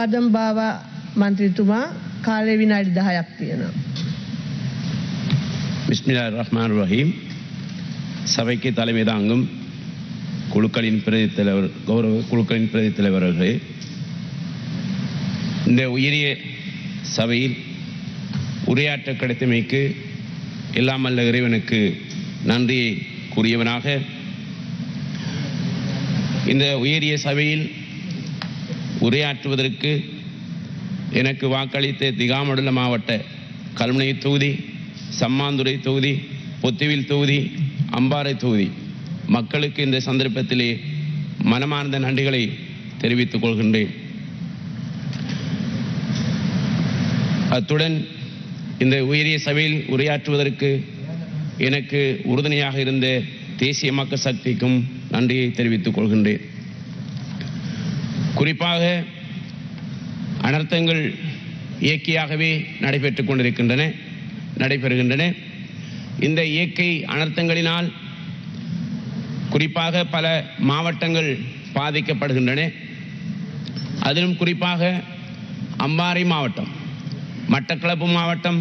ආදම්බාව මන්ත්‍රීතුමා කාලේ විනාඩි 10ක් තියෙනවා. பிஸ்மில்லாஹிர் ரஹ்மானிர் ரஹீம். சபைக்கு தலைமை தாங்கும் குழுக்களின் பிரதி தலைவர் கௌரவ குழுக்களின் பிரதி தலைவர்களே, இந்த உயரிய சபையில் உரையாற்ற கிடைத்தமைக்கு எல்லாம் வல்ல இறைவனுக்கு நன்றியை கூறியவனாக, இந்த உயரிய சபையில் உரையாற்றுவதற்கு எனக்கு வாக்களித்த திகாமடுல மாவட்ட கல்முனை தொகுதி, சம்மாந்துறை தொகுதி, பொத்துவில் தொகுதி, அம்பாறை தொகுதி மக்களுக்கு இந்த சந்தர்ப்பத்திலே மனமார்ந்த நன்றிகளை தெரிவித்துக் கொள்கின்றேன். அத்துடன் இந்த உயரிய சபையில் உரையாற்றுவதற்கு எனக்கு உறுதுணையாக இருந்த தேசிய மக்கள் சக்திக்கும் நன்றியை தெரிவித்துக் கொள்கின்றேன். குறிப்பாக அனர்த்தங்கள் இயற்கையாகவே நடைபெறுகின்றன. இந்த இயற்கை அனர்த்தங்களினால் குறிப்பாக பல மாவட்டங்கள் பாதிக்கப்படுகின்றன. அதிலும் குறிப்பாக அம்பாறை மாவட்டம், மட்டக்களப்பு மாவட்டம்,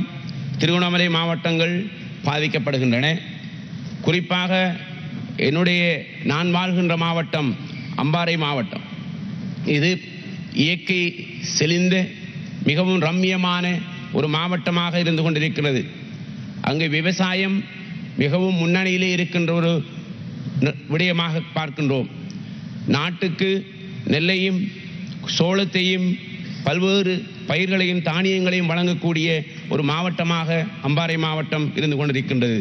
திருகோணமலை மாவட்டங்கள் பாதிக்கப்படுகின்றன. குறிப்பாக நான் வாழ்கின்ற மாவட்டம் அம்பாறை மாவட்டம். இது இயற்கை செழிந்த மிகவும் ரம்மியமான ஒரு மாவட்டமாக இருந்து கொண்டிருக்கிறது. அங்கு விவசாயம் மிகவும் முன்னணியிலே இருக்கின்ற ஒரு விடயமாக பார்க்கின்றோம். நாட்டுக்கு நெல்லையும் சோளத்தையும் பல்வேறு பயிர்களையும் தானியங்களையும் வழங்கக்கூடிய ஒரு மாவட்டமாக அம்பாறை மாவட்டம் இருந்து கொண்டிருக்கின்றது.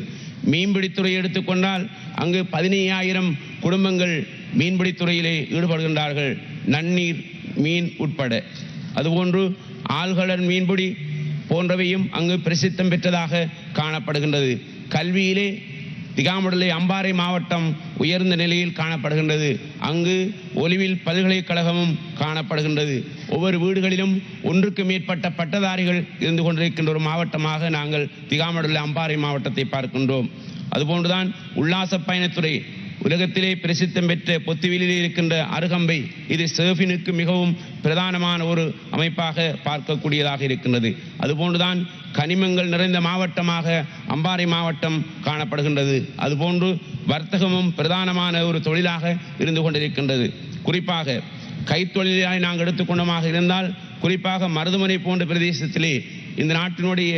மீன்பிடித்துறை எடுத்துக்கொண்டால் அங்கு 15,000 குடும்பங்கள் மீன்பிடித்துறையிலே ஈடுபடுகின்றார்கள், நன்னீர் மீன் உட்பட. அதுபோன்று ஆழ்கடல் மீன்பிடி போன்றவையும் அங்கு பிரசித்தம் பெற்றதாக காணப்படுகின்றது. கல்வியிலே திகாமடுலை அம்பாறை மாவட்டம் உயர்ந்த நிலையில் காணப்படுகின்றது. அங்கு ஒலிவில் பல்கலைக்கழகமும் காணப்படுகின்றது. ஒவ்வொரு வீடுகளிலும் ஒன்றுக்கு மேற்பட்ட பட்டதாரிகள் இருந்து கொண்டிருக்கின்ற ஒரு மாவட்டமாக நாங்கள் திகாமடுலை அம்பாறை மாவட்டத்தை பார்க்கின்றோம். அதுபோன்றுதான் உல்லாச பயணத்துறை உலகத்திலே பிரசித்தம் பெற்ற பொத்துவிலே இருக்கின்ற அருகம்பை, இது சர்ஃபினுக்கு மிகவும் பிரதானமான ஒரு அமைப்பாக பார்க்கக்கூடியதாக இருக்கின்றது. அதுபோன்றுதான் கனிமங்கள் நிறைந்த மாவட்டமாக அம்பாறை மாவட்டம் காணப்படுகின்றது. அதுபோன்று வர்த்தகமும் பிரதானமான ஒரு தொழிலாக இருந்து கொண்டிருக்கின்றது. குறிப்பாக கைத்தொழிலாய் நாங்கள் எடுத்துக்கொண்டமாக இருந்தால், குறிப்பாக மருதுமனை போன்ற பிரதேசத்திலே இந்த நாட்டினுடைய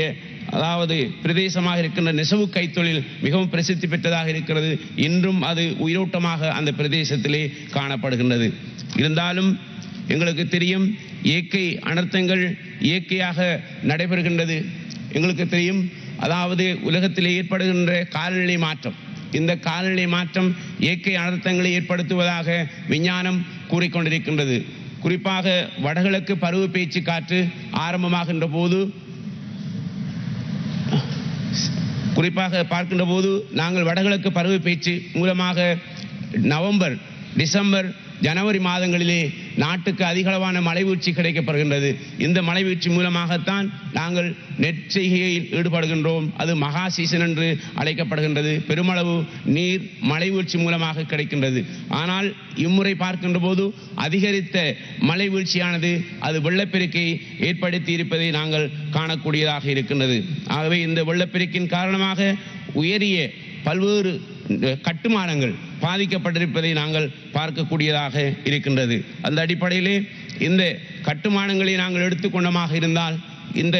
பிரதேசமாக இருக்கின்ற நெசவு கைத்தொழில் மிகவும் பிரசித்தி பெற்றதாக இருக்கிறது. இன்றும் அது உயிரோட்டமாக அந்த பிரதேசத்திலே காணப்படுகின்றது. இருந்தாலும் எங்களுக்கு தெரியும், இயற்கை அனர்த்தங்கள் இயற்கையாக நடைபெறுகின்றது. எங்களுக்கு தெரியும், உலகத்திலே ஏற்படுகின்ற காலநிலை மாற்றம், இந்த காலநிலை மாற்றம் இயற்கை அனர்த்தங்களை ஏற்படுத்துவதாக விஞ்ஞானம் கூறிக்கொண்டிருக்கின்றது. குறிப்பாக வடகிழக்கு பருவ பேச்சு காற்று ஆரம்பமாகின்ற போது, குறிப்பாக பார்க்கின்ற போது நாங்கள் வடகிழக்கு பருவ பேச்சு மூலமாக நவம்பர், டிசம்பர், ஜனவரி மாதங்களிலே நாட்டுக்கு அதிகளவான மழைவீழ்ச்சி கிடைக்கப்படுகின்றது. இந்த மழைவீழ்ச்சி மூலமாகத்தான் நாங்கள் நெற்செய்கையில் ஈடுபடுகின்றோம். அது மகா சீசன் என்று அழைக்கப்படுகின்றது. பெருமளவு நீர் மழைவீழ்ச்சி மூலமாக கிடைக்கின்றது. ஆனால் இம்முறை பார்க்கின்ற போது அதிகரித்த மழைவீழ்ச்சியானது அது வெள்ளப்பெருக்கை ஏற்படுத்தி இருப்பதை நாங்கள் காணக்கூடியதாக இருக்கின்றது. ஆகவே இந்த வெள்ளப்பெருக்கின் காரணமாக உயரிய பல்வேறு கட்டுமானங்கள் பாதிக்கப்பட்டிருப்பதை நாங்கள் பார்க்கக்கூடியதாக இருக்கின்றது. அந்த அடிப்படையிலே இந்த கட்டுமானங்களை நாங்கள் எடுத்துக்கொண்டமாக இருந்தால், இந்த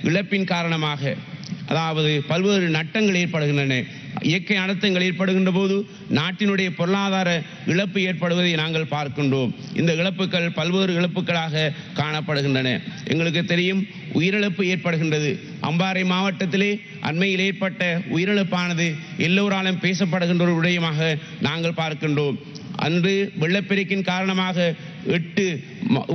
இழப்பின் காரணமாக பல்வேறு நட்டங்கள் ஏற்படுகின்றன. இயற்கை அனர்த்தங்கள் ஏற்படுகின்ற போது நாட்டினுடைய பொருளாதார இழப்பு ஏற்படுவதை நாங்கள் பார்க்கின்றோம். இந்த இழப்புகள் பல்வேறு இழப்புகளாக காணப்படுகின்றன. எங்களுக்கு தெரியும், உயிரிழப்பு ஏற்படுகின்றது. அம்பாறை மாவட்டத்திலே அண்மையில் ஏற்பட்ட உயிரிழப்பானது எல்லோராலும் பேசப்படுகின்ற ஒரு விடயமாக நாங்கள் பார்க்கின்றோம். அன்று வெள்ளப்பெருக்கின் காரணமாக 8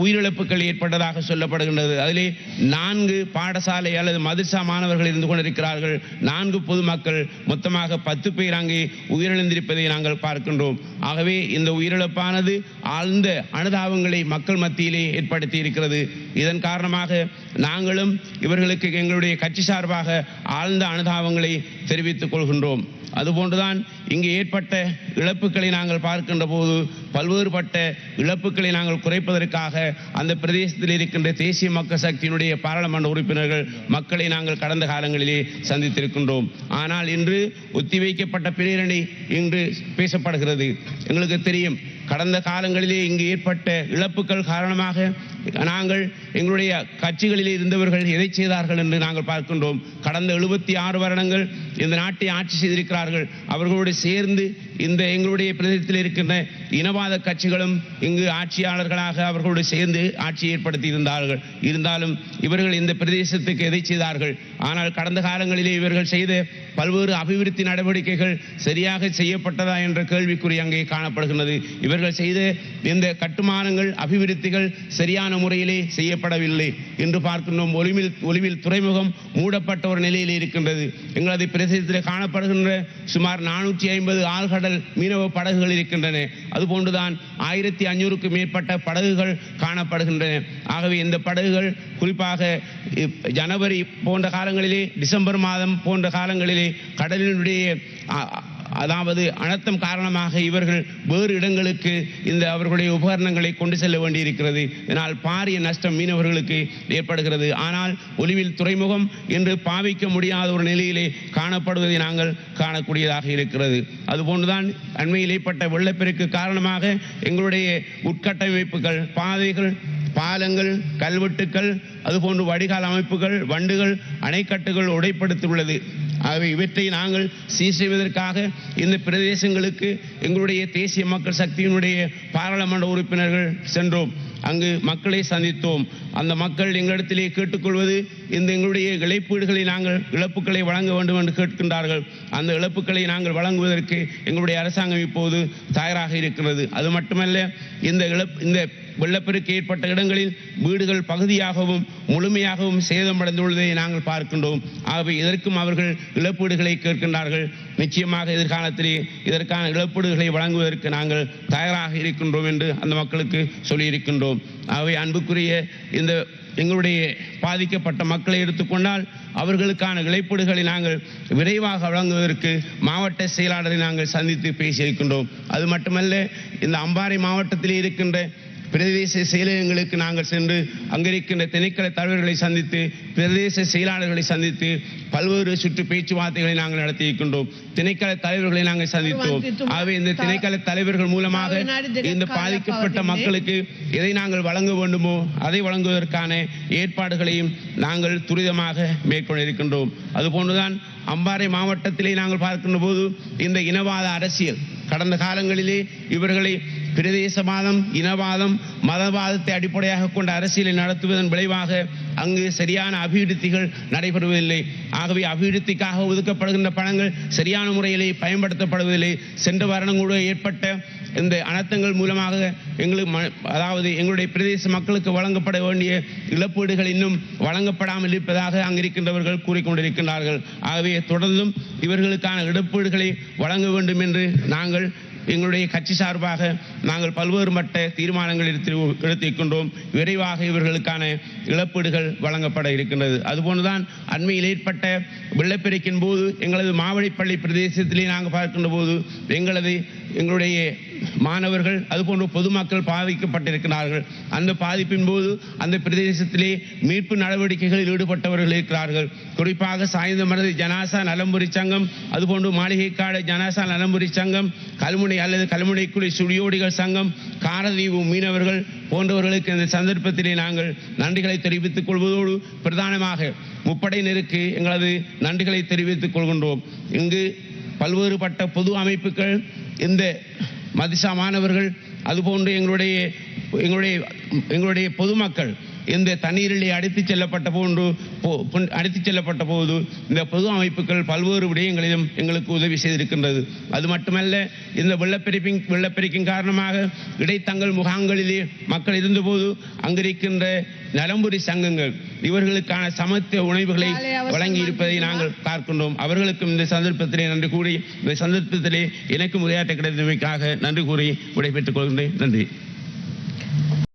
உயிரிழப்புகள் ஏற்பட்டதாக சொல்லப்படுகின்றது. அதிலே 4 பாடசாலை அல்லது மதரசா மாணவர்கள் இருந்து கொண்டிருக்கிறார்கள். 4 பொதுமக்கள், மொத்தமாக 10 பேர் அங்கே உயிரிழந்திருப்பதை நாங்கள் பார்க்கின்றோம். ஆகவே இந்த உயிரிழப்பானது ஆழ்ந்த அனுதாபங்களை மக்கள் மத்தியிலே ஏற்படுத்தி இருக்கிறது. இதன் காரணமாக நாங்களும் இவர்களுக்கு எங்களுடைய கட்சி சார்பாக ஆழ்ந்த அனுதாபங்களை தெரிவித்துக் கொள்கின்றோம். அதுபோன்றுதான் இங்கு ஏற்பட்ட இழப்புகளை நாங்கள் பார்க்கின்ற போது பல்வேறுபட்ட இழப்புகளை நாங்கள் குறைப்பதற்காக செய்வதற்காக அந்த பிரதேசத்தில் இருக்கின்ற தேசிய மக்கள் சக்தியினுடைய பாராளுமன்ற உறுப்பினர்கள் மக்களை நாங்கள் கடந்த காலங்களிலே சந்தித்திருக்கின்றோம். ஆனால் இன்று ஒத்திவைக்கப்பட்ட பிரேரணை இன்று பேசப்படுகிறது. எங்களுக்கு தெரியும், கடந்த காலங்களிலே இங்கு ஏற்பட்ட இழப்புகள் காரணமாக நாங்கள் எங்களுடைய கட்சிகளிலே இருந்தவர்கள் எதை செய்தார்கள் என்று நாங்கள் பார்க்கின்றோம். கடந்த 76 வருடங்கள் இந்த நாட்டை ஆட்சி செய்திருக்கிறார்கள். அவர்களோடு சேர்ந்து இந்த எங்களுடைய பிரதேசத்தில் இருக்கின்ற இனவாத கட்சிகளும் இங்கு ஆட்சியாளர்களாக அவர்களோடு சேர்ந்து ஆட்சி ஏற்படுத்தி இருந்தாலும் இவர்கள் இந்த பிரதேசத்துக்கு எதை செய்தார்கள்? ஆனால் கடந்த காலங்களிலே இவர்கள் செய்த பல்வேறு அபிவிருத்தி நடவடிக்கைகள் சரியாக செய்யப்பட்டதா என்ற கேள்விக்குறி அங்கே காணப்படுகிறது. இவர்கள் செய்த இந்த கட்டுமானங்கள் அபிவிருத்திகள் சரியான முறையிலே செய்யப்படவில்லை என்று பார்க்கின்றோம். ஒலிவில் துறைமுகம் மூடப்பட்ட ஒரு நிலையில் இருக்கின்றது. எங்களது பிரதேசத்தில் காணப்படுகின்ற சுமார் 450 ஆழ்கடல் மீனவ படகுகள் இருக்கின்றன. அதுபோன்றுதான் 1500க்கும் மேற்பட்ட படகுகள் காணப்படுகின்றன. ஆகவே இந்த படகுகள் குறிப்பாக ஜனவரி போன்ற காலங்களிலே, டிசம்பர் மாதம் போன்ற காலங்களிலே கடலினுடைய அதாவது அனர்த்தம் காரணமாக இவர்கள் வேறு இடங்களுக்கு இந்த அவர்களுடைய உபகரணங்களை கொண்டு செல்ல வேண்டியிருக்கிறது. இதனால் பாரிய நஷ்டம் மீனவர்களுக்கு ஏற்படுகிறது. ஆனால் ஒலிவில் துறைமுகம் இன்று பாவிக்க முடியாத ஒரு நிலையிலே காணப்படுவதை நாங்கள் காணக்கூடியதாக இருக்கிறது. அதுபோன்றுதான் அண்மையில் ஏற்பட்ட வெள்ளப்பெருக்கு காரணமாக எங்களுடைய உட்கட்டமைப்புகள், பாதைகள், பாலங்கள், கல்வெட்டுக்கள், அதுபோன்று வடிகால் அமைப்புகள், வண்டுகள், அணைக்கட்டுகள் உடைப்படுத்தியுள்ளது. ஆகவே இவற்றை நாங்கள் சீர் செய்வதற்காக இந்த பிரதேசங்களுக்கு எங்களுடைய தேசிய மக்கள் சக்தியினுடைய பாராளுமன்ற உறுப்பினர்கள் சென்றோம். அங்கு மக்களை சந்தித்தோம். அந்த மக்கள் எங்களிடத்திலே கேட்டுக்கொள்வது, இந்த எங்களுடைய இழப்புகளை வழங்க வேண்டும் என்று கேட்கின்றார்கள். அந்த இழப்புகளை நாங்கள் வழங்குவதற்கு எங்களுடைய அரசாங்கம் இப்போது தயாராக இருக்கிறது. அது மட்டுமல்ல, இந்த வெள்ளப்பெருக்கு ஏற்பட்ட இடங்களில் வீடுகள் பகுதியாகவும் முழுமையாகவும் சேதமடைந்துள்ளதை நாங்கள் பார்க்கின்றோம். ஆகவே இதற்கும் அவர்கள் இழப்பீடுகளை கேட்கின்றார்கள். நிச்சயமாக எதிர்காலத்திலே இதற்கான இழப்பீடுகளை வழங்குவதற்கு நாங்கள் தயாராக இருக்கின்றோம் என்று அந்த மக்களுக்கு சொல்லியிருக்கின்றோம். ஆகவே அன்புக்குரிய இந்த எங்களுடைய பாதிக்கப்பட்ட மக்களை எடுத்துக்கொண்டால் அவர்களுக்கான இழப்பீடுகளை நாங்கள் விரைவாக வழங்குவதற்கு மாவட்ட செயலாளரை நாங்கள் சந்தித்து பேசியிருக்கின்றோம். அது மட்டுமல்ல, இந்த அம்பாறை மாவட்டத்திலே இருக்கின்ற பிரதேச செயலகங்களுக்கு நாங்கள் சென்று அங்கிருக்கின்ற திணைக்கள தலைவர்களை சந்தித்து, பிரதேச செயலாளர்களை சந்தித்து பல்வேறு சுற்று பேச்சுவார்த்தைகளை நாங்கள் நடத்தியிருக்கின்றோம். திணைக்கள தலைவர்களை நாங்கள் சந்தித்தோம். ஆகவே இந்த திணைக்கள தலைவர்கள் மூலமாக இந்த பாதிக்கப்பட்ட மக்களுக்கு எதை நாங்கள் வழங்க வேண்டுமோ அதை வழங்குவதற்கான ஏற்பாடுகளையும் நாங்கள் துரிதமாக மேற்கொண்டிருக்கின்றோம். அதுபோன்றுதான் அம்பாறை மாவட்டத்திலே நாங்கள் பார்க்கின்ற போது இந்த இனவாத அரசியல் கடந்த காலங்களிலே இவர்களை பிரதேசவாதம், இனவாதம், மதவாதத்தை அடிப்படையாக கொண்ட அரசியலை நடத்துவதன் விளைவாக அங்கு சரியான அபிவிருத்திகள் நடைபெறுவதில்லை. ஆகவே அபிவிருத்திக்காக ஒதுக்கப்படுகின்ற பணங்கள் சரியான முறையிலே பயன்படுத்தப்படுவதில்லை. சென்ற வருடம் கூட ஏற்பட்ட இந்த அனர்த்தங்கள் மூலமாக எங்களுடைய பிரதேச மக்களுக்கு வழங்கப்பட வேண்டிய இழப்பீடுகள் இன்னும் வழங்கப்படாமல் இருப்பதாக அங்கிருக்கின்றவர்கள் கூறிக்கொண்டிருக்கின்றார்கள். ஆகவே தொடர்ந்தும் இவர்களுக்கான இழப்பீடுகளை வழங்க வேண்டும் என்று நாங்கள் எங்களுடைய கட்சி சார்பாக நாங்கள் பல்வேறு மட்ட தீர்மானங்கள் எடுத்திருக்கின்றோம். விரைவாக இவர்களுக்கான இழப்பீடுகள் வழங்கப்பட இருக்கின்றது. அதுபோன்றுதான் அண்மையில் ஏற்பட்ட வெள்ளப்பெருக்கின் போது எங்களது மாவடிப்பள்ளி பிரதேசத்திலே நாங்கள் பார்க்கின்ற போது எங்களுடைய மாணவர்கள் அதுபோன்ற பொதுமக்கள் பாதிக்கப்பட்டிருக்கிறார்கள். அந்த பாதிப்பின் போது அந்த பிரதேசத்திலே மீட்பு நடவடிக்கைகளில் ஈடுபட்டவர்கள் இருக்கிறார்கள். குறிப்பாக சாய்ந்தமருது ஜனாசா நலம்புரி சங்கம், அதுபோன்று மாளிகைக்காடு ஜனாசா நலம்புரி சங்கம், கல்முனை அல்லது கல்முனைக்குழி சுழியோடிகள் சங்கம், காரதீவு மீனவர்கள் போன்றவர்களுக்கு இந்த சந்தர்ப்பத்திலே நாங்கள் நன்றிகளை தெரிவித்துக் கொள்வதோடு பிரதானமாக முப்படையினருக்கு எங்களது நன்றிகளை தெரிவித்துக் கொள்கின்றோம். இங்கு பல்வேறுபட்ட பொது அமைப்புகள், இந்த மதிசா மாணவர்கள், அதுபோன்று எங்களுடைய பொதுமக்கள் இந்த தண்ணீரிலே அடித்துச் செல்லப்பட்ட போது இந்த பொது அமைப்புகள் பல்வேறு விடயங்களிலும் எங்களுக்கு உதவி செய்திருக்கின்றது. அது மட்டுமல்ல, இந்த வெள்ளப்பெருக்கின் காரணமாக இடைத்தங்கல் முகாம்களிலே மக்கள் இருந்தபோது அங்கிருக்கின்ற நலம்புரி சங்கங்கள் இவர்களுக்கான சமத்துவ உணவுகளை வழங்கி இருப்பதை நாங்கள் பார்க்கின்றோம். அவர்களுக்கும் இந்த சந்தர்ப்பத்திலே நன்றி கூறி, இந்த சந்தர்ப்பத்திலே எனக்கு உரையாற்ற கிடைத்தமைக்காக நன்றி கூறி விடைபெற்றுக் கொள்கின்றேன். நன்றி.